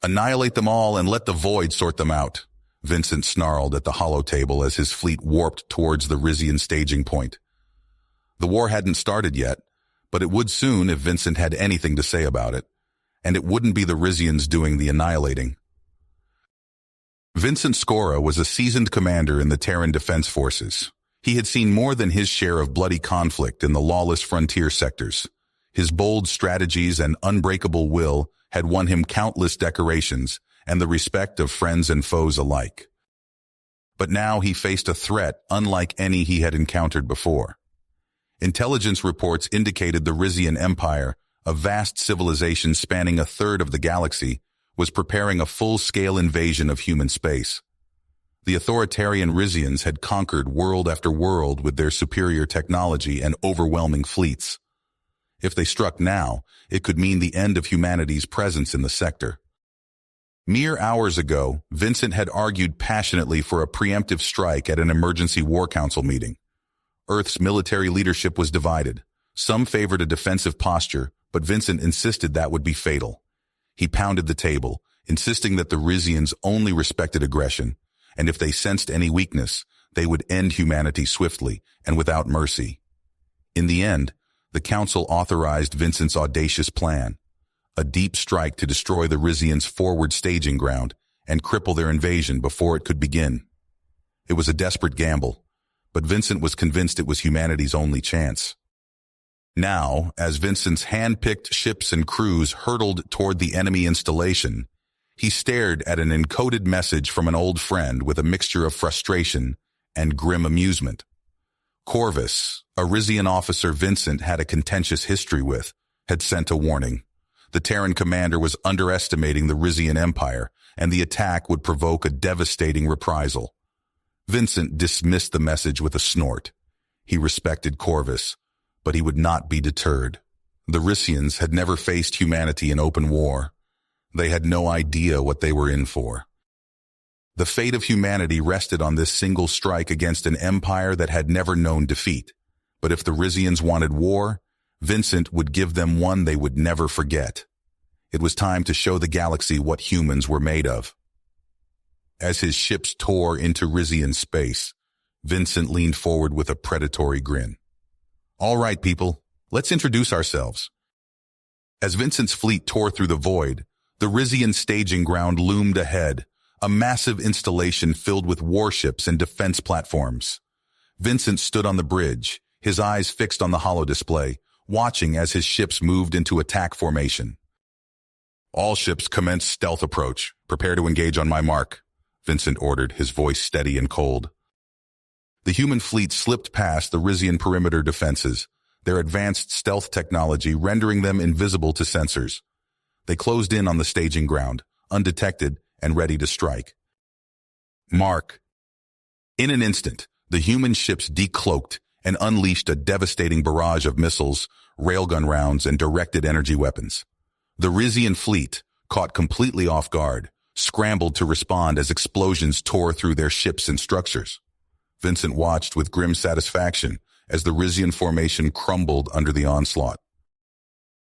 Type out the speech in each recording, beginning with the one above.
Annihilate them all and let the void sort them out, Vincent snarled at the holotable as his fleet warped towards the Rizian staging point. The war hadn't started yet, but it would soon if Vincent had anything to say about it, and it wouldn't be the Rizians doing the annihilating. Vincent Scora was a seasoned commander in the Terran Defense Forces. He had seen more than his share of bloody conflict in the lawless frontier sectors. His bold strategies and unbreakable will had won him countless decorations and the respect of friends and foes alike. But now he faced a threat unlike any he had encountered before. Intelligence reports indicated the Rizian Empire, a vast civilization spanning a third of the galaxy, was preparing a full-scale invasion of human space. The authoritarian Rizians had conquered world after world with their superior technology and overwhelming fleets. If they struck now, it could mean the end of humanity's presence in the sector. Mere hours ago, Vincent had argued passionately for a preemptive strike at an emergency war council meeting. Earth's military leadership was divided. Some favored a defensive posture, but Vincent insisted that would be fatal. He pounded the table, insisting that the Rizians only respected aggression, and if they sensed any weakness, they would end humanity swiftly and without mercy. In the end, the council authorized Vincent's audacious plan, a deep strike to destroy the Rizians' forward staging ground and cripple their invasion before it could begin. It was a desperate gamble, but Vincent was convinced it was humanity's only chance. Now, as Vincent's hand-picked ships and crews hurtled toward the enemy installation, he stared at an encoded message from an old friend with a mixture of frustration and grim amusement. Corvus, a Rizian officer Vincent had a contentious history with, had sent a warning. The Terran commander was underestimating the Rizian Empire, and the attack would provoke a devastating reprisal. Vincent dismissed the message with a snort. He respected Corvus, but he would not be deterred. The Rizians had never faced humanity in open war. They had no idea what they were in for. The fate of humanity rested on this single strike against an empire that had never known defeat. But if the Rizians wanted war, Vincent would give them one they would never forget. It was time to show the galaxy what humans were made of. As his ships tore into Rizian space, Vincent leaned forward with a predatory grin. "All right, people, let's introduce ourselves." As Vincent's fleet tore through the void, the Rizian staging ground loomed ahead, a massive installation filled with warships and defense platforms. Vincent stood on the bridge, his eyes fixed on the holodisplay, watching as his ships moved into attack formation. "All ships commence stealth approach. Prepare to engage on my mark," Vincent ordered, his voice steady and cold. The human fleet slipped past the Rizian perimeter defenses, their advanced stealth technology rendering them invisible to sensors. They closed in on the staging ground, undetected and ready to strike. Mark. In an instant, the human ships decloaked and unleashed a devastating barrage of missiles, railgun rounds, and directed energy weapons. The Rizian fleet, caught completely off guard, scrambled to respond as explosions tore through their ships and structures. Vincent watched with grim satisfaction as the Rizian formation crumbled under the onslaught.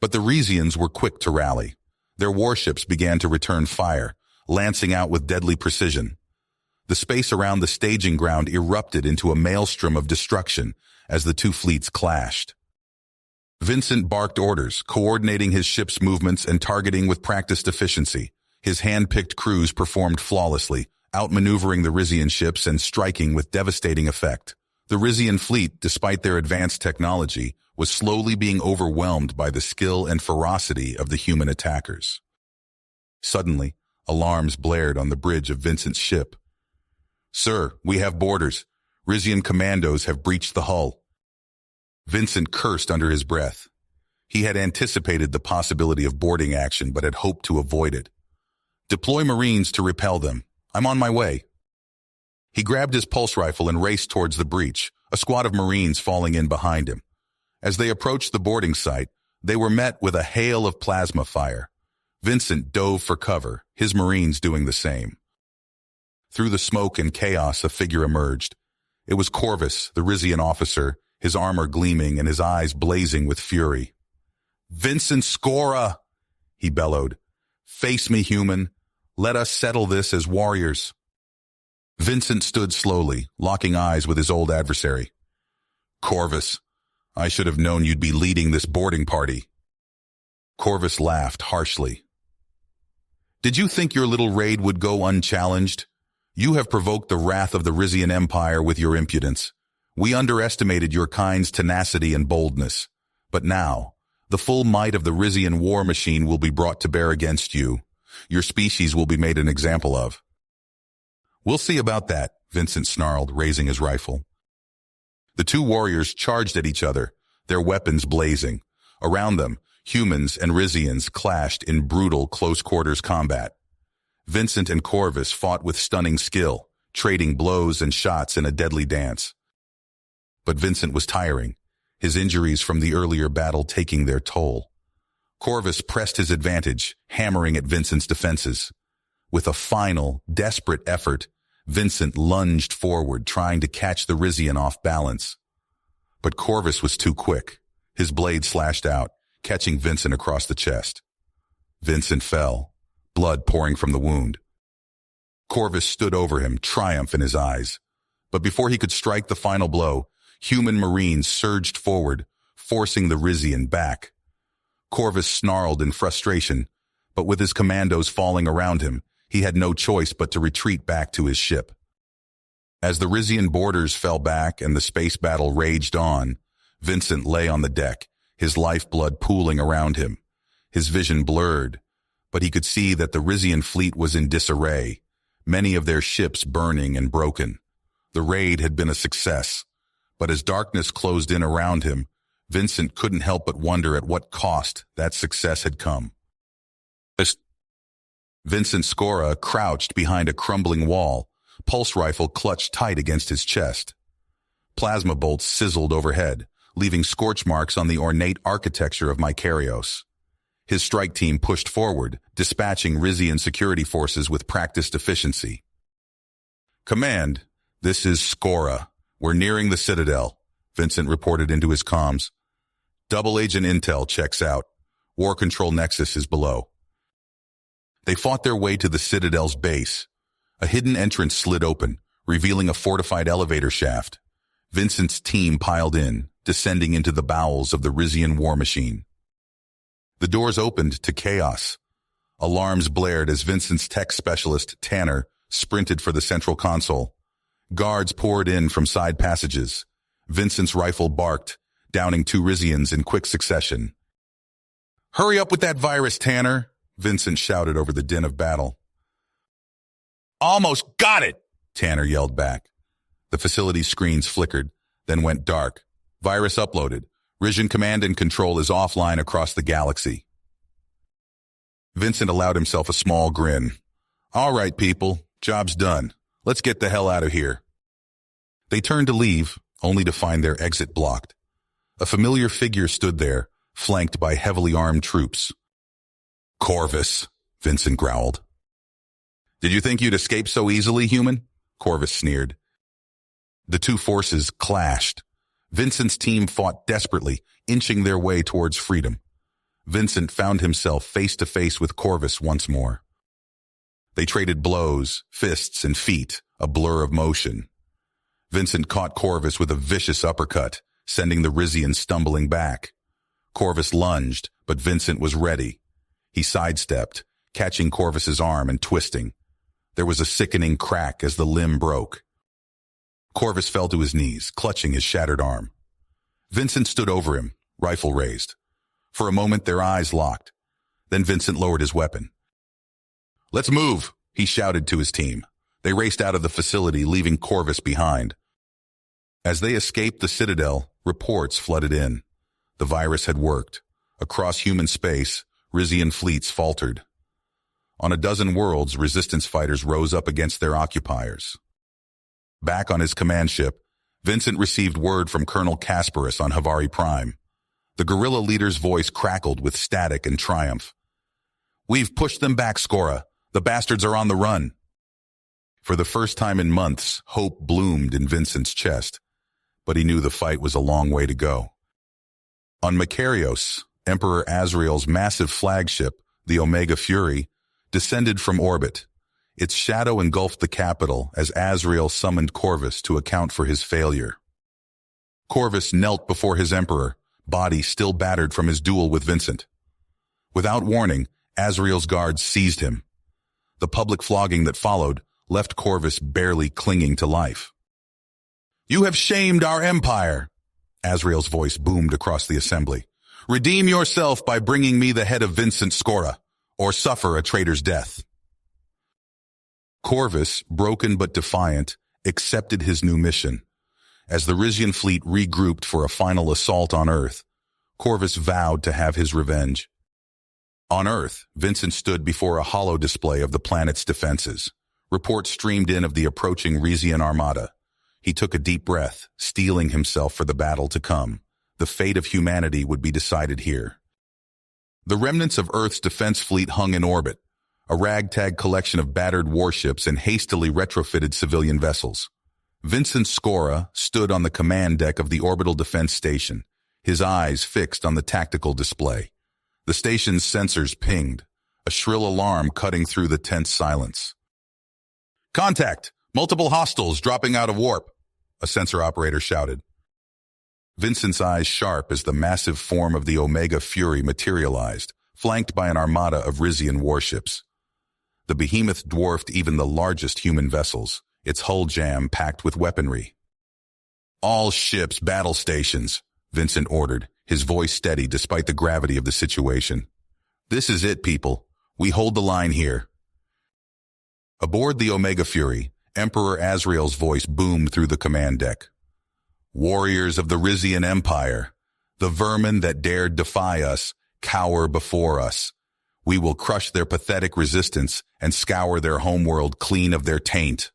But the Rizians were quick to rally. Their warships began to return fire, lancing out with deadly precision. The space around the staging ground erupted into a maelstrom of destruction as the two fleets clashed. Vincent barked orders, coordinating his ship's movements and targeting with practiced efficiency. His hand-picked crews performed flawlessly, outmaneuvering the Rizian ships and striking with devastating effect. The Rizian fleet, despite their advanced technology, was slowly being overwhelmed by the skill and ferocity of the human attackers. Suddenly, alarms blared on the bridge of Vincent's ship. "Sir, we have boarders. Rizian commandos have breached the hull." Vincent cursed under his breath. He had anticipated the possibility of boarding action but had hoped to avoid it. "Deploy Marines to repel them. I'm on my way." He grabbed his pulse rifle and raced towards the breach, a squad of Marines falling in behind him. As they approached the boarding site, they were met with a hail of plasma fire. Vincent dove for cover, his Marines doing the same. Through the smoke and chaos, a figure emerged. It was Corvus, the Rizian officer, his armor gleaming and his eyes blazing with fury. "Vincent Scora!" he bellowed. "Face me, human. Let us settle this as warriors. Vincent stood slowly, locking eyes with his old adversary. Corvus, I should have known you'd be leading this boarding party. Corvus laughed harshly. Did you think your little raid would go unchallenged? You have provoked the wrath of the Rizian Empire with your impudence. We underestimated your kind's tenacity and boldness. But now, the full might of the Rizian war machine will be brought to bear against you. Your species will be made an example of. We'll see about that, Vincent snarled, raising his rifle. The two warriors charged at each other, their weapons blazing. Around them, humans and Rizians clashed in brutal close-quarters combat. Vincent and Corvus fought with stunning skill, trading blows and shots in a deadly dance. But Vincent was tiring, his injuries from the earlier battle taking their toll. Corvus pressed his advantage, hammering at Vincent's defenses. With a final, desperate effort, Vincent lunged forward, trying to catch the Rizian off balance. But Corvus was too quick. His blade slashed out, catching Vincent across the chest. Vincent fell, blood pouring from the wound. Corvus stood over him, triumph in his eyes. But before he could strike the final blow, human marines surged forward, forcing the Rizian back. Corvus snarled in frustration, but with his commandos falling around him, he had no choice but to retreat back to his ship. As the Rizian borders fell back and the space battle raged on, Vincent lay on the deck, his lifeblood pooling around him. His vision blurred, but he could see that the Rizian fleet was in disarray, many of their ships burning and broken. The raid had been a success, but as darkness closed in around him, Vincent couldn't help but wonder at what cost that success had come. Vincent Scora crouched behind a crumbling wall, pulse rifle clutched tight against his chest. Plasma bolts sizzled overhead, leaving scorch marks on the ornate architecture of Mycarios. His strike team pushed forward, dispatching Rizian security forces with practiced efficiency. Command, this is Scora. We're nearing the Citadel, Vincent reported into his comms. Double agent intel checks out. War control nexus is below. They fought their way to the Citadel's base. A hidden entrance slid open, revealing a fortified elevator shaft. Vincent's team piled in, descending into the bowels of the Rizian war machine. The doors opened to chaos. Alarms blared as Vincent's tech specialist, Tanner, sprinted for the central console. Guards poured in from side passages. Vincent's rifle barked, downing two Rizians in quick succession. Hurry up with that virus, Tanner, Vincent shouted over the din of battle. Almost got it, Tanner yelled back. The facility's screens flickered, then went dark. Virus uploaded. Rizian command and control is offline across the galaxy. Vincent allowed himself a small grin. All right, people, job's done. Let's get the hell out of here. They turned to leave, only to find their exit blocked. A familiar figure stood there, flanked by heavily armed troops. Corvus, Vincent growled. Did you think you'd escape so easily, human? Corvus sneered. The two forces clashed. Vincent's team fought desperately, inching their way towards freedom. Vincent found himself face to face with Corvus once more. They traded blows, fists, and feet, a blur of motion. Vincent caught Corvus with a vicious uppercut, sending the Rizian stumbling back. Corvus lunged, but Vincent was ready. He sidestepped, catching Corvus's arm and twisting. There was a sickening crack as the limb broke. Corvus fell to his knees, clutching his shattered arm. Vincent stood over him, rifle raised. For a moment, their eyes locked. Then Vincent lowered his weapon. Let's move, he shouted to his team. They raced out of the facility, leaving Corvus behind. As they escaped the Citadel, reports flooded in. The virus had worked. Across human space, Rizian fleets faltered. On a dozen worlds, resistance fighters rose up against their occupiers. Back on his command ship, Vincent received word from Colonel Kasparus on Havari Prime. The guerrilla leader's voice crackled with static and triumph. We've pushed them back, Scora. The bastards are on the run. For the first time in months, hope bloomed in Vincent's chest, but he knew the fight was a long way to go. On Mycarios, Emperor Azrael's massive flagship, the Omega Fury, descended from orbit. Its shadow engulfed the capital as Azrael summoned Corvus to account for his failure. Corvus knelt before his emperor, body still battered from his duel with Vincent. Without warning, Azrael's guards seized him. The public flogging that followed left Corvus barely clinging to life. "You have shamed our empire," Azrael's voice boomed across the assembly. "Redeem yourself by bringing me the head of Vincent Scora, or suffer a traitor's death." Corvus, broken but defiant, accepted his new mission. As the Rizian fleet regrouped for a final assault on Earth, Corvus vowed to have his revenge. On Earth, Vincent stood before a hollow display of the planet's defenses. Reports streamed in of the approaching Rizian armada. He took a deep breath, steeling himself for the battle to come. The fate of humanity would be decided here. The remnants of Earth's defense fleet hung in orbit, a ragtag collection of battered warships and hastily retrofitted civilian vessels. Vincent Scora stood on the command deck of the orbital defense station, his eyes fixed on the tactical display. The station's sensors pinged, a shrill alarm cutting through the tense silence. "Contact! Multiple hostiles dropping out of warp," a sensor operator shouted. Vincent's eyes sharp as the massive form of the Omega Fury materialized, flanked by an armada of Rizian warships. The behemoth dwarfed even the largest human vessels, its hull jam-packed with weaponry. "All ships, battle stations," Vincent ordered, his voice steady despite the gravity of the situation. "This is it, people. We hold the line here." Aboard the Omega Fury, Emperor Azrael's voice boomed through the command deck. "Warriors of the Rizian Empire, the vermin that dared defy us, cower before us. We will crush their pathetic resistance and scour their homeworld clean of their taint."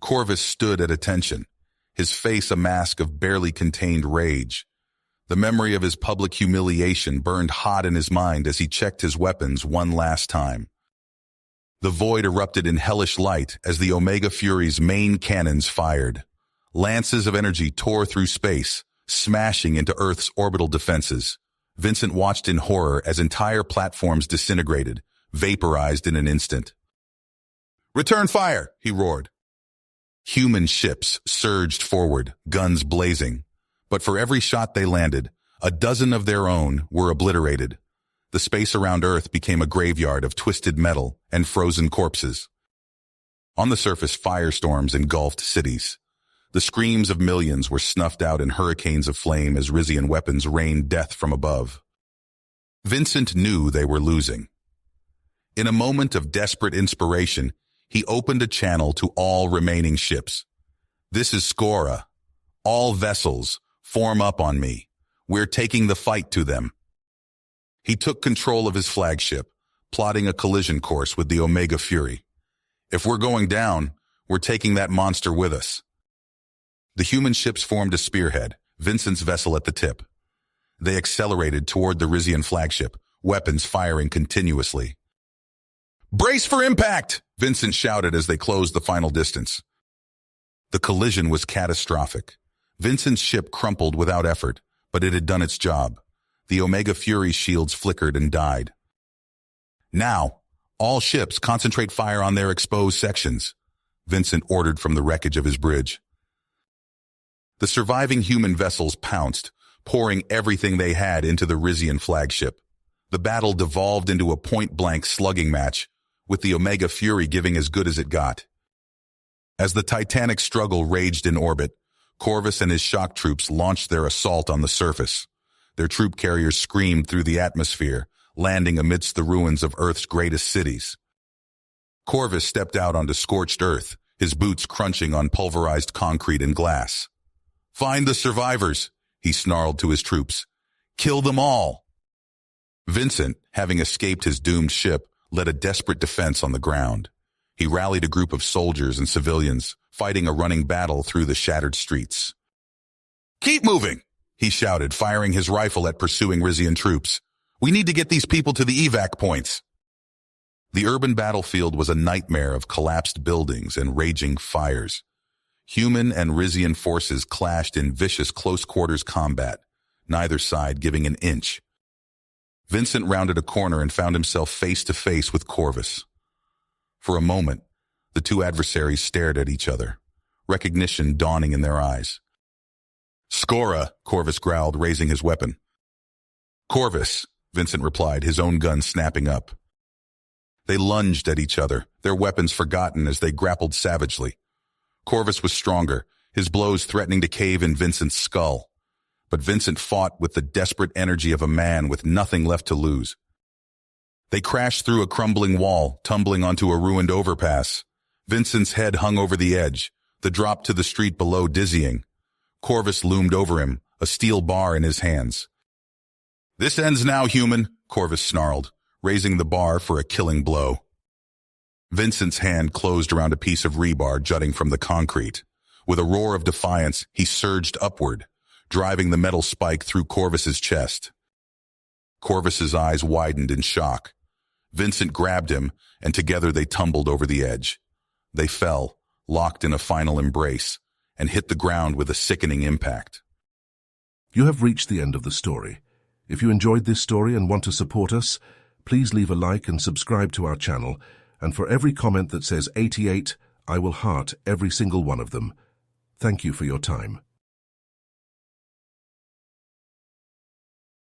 Corvus stood at attention, his face a mask of barely contained rage. The memory of his public humiliation burned hot in his mind as he checked his weapons one last time. The void erupted in hellish light as the Omega Fury's main cannons fired. Lances of energy tore through space, smashing into Earth's orbital defenses. Vincent watched in horror as entire platforms disintegrated, vaporized in an instant. "Return fire!" he roared. Human ships surged forward, guns blazing. But for every shot they landed, a dozen of their own were obliterated. The space around Earth became a graveyard of twisted metal and frozen corpses. On the surface, firestorms engulfed cities. The screams of millions were snuffed out in hurricanes of flame as Rizian weapons rained death from above. Vincent knew they were losing. In a moment of desperate inspiration, he opened a channel to all remaining ships. "This is Scora. All vessels, form up on me. We're taking the fight to them." He took control of his flagship, plotting a collision course with the Omega Fury. "If we're going down, we're taking that monster with us." The human ships formed a spearhead, Vincent's vessel at the tip. They accelerated toward the Rizian flagship, weapons firing continuously. "Brace for impact!" Vincent shouted as they closed the final distance. The collision was catastrophic. Vincent's ship crumpled without effort, but it had done its job. The Omega Fury's shields flickered and died. "Now, all ships concentrate fire on their exposed sections," Vincent ordered from the wreckage of his bridge. The surviving human vessels pounced, pouring everything they had into the Rizian flagship. The battle devolved into a point-blank slugging match, with the Omega Fury giving as good as it got. As the titanic struggle raged in orbit, Corvus and his shock troops launched their assault on the surface. Their troop carriers screamed through the atmosphere, landing amidst the ruins of Earth's greatest cities. Corvus stepped out onto scorched earth, his boots crunching on pulverized concrete and glass. "Find the survivors," he snarled to his troops. "Kill them all." Vincent, having escaped his doomed ship, led a desperate defense on the ground. He rallied a group of soldiers and civilians, fighting a running battle through the shattered streets. "Keep moving!" he shouted, firing his rifle at pursuing Rizian troops. "We need to get these people to the evac points." The urban battlefield was a nightmare of collapsed buildings and raging fires. Human and Rizian forces clashed in vicious close-quarters combat, neither side giving an inch. Vincent rounded a corner and found himself face to face with Corvus. For a moment, the two adversaries stared at each other, recognition dawning in their eyes. "Scora," Corvus growled, raising his weapon. "Corvus," Vincent replied, his own gun snapping up. They lunged at each other, their weapons forgotten as they grappled savagely. Corvus was stronger, his blows threatening to cave in Vincent's skull. But Vincent fought with the desperate energy of a man with nothing left to lose. They crashed through a crumbling wall, tumbling onto a ruined overpass. Vincent's head hung over the edge, the drop to the street below dizzying. Corvus loomed over him, a steel bar in his hands. "This ends now, human," Corvus snarled, raising the bar for a killing blow. Vincent's hand closed around a piece of rebar jutting from the concrete. With a roar of defiance, he surged upward, driving the metal spike through Corvus's chest. Corvus's eyes widened in shock. Vincent grabbed him, and together they tumbled over the edge. They fell, locked in a final embrace, and hit the ground with a sickening impact. You have reached the end of the story. If you enjoyed this story and want to support us, please leave a like and subscribe to our channel, and for every comment that says 88, I will heart every single one of them. Thank you for your time.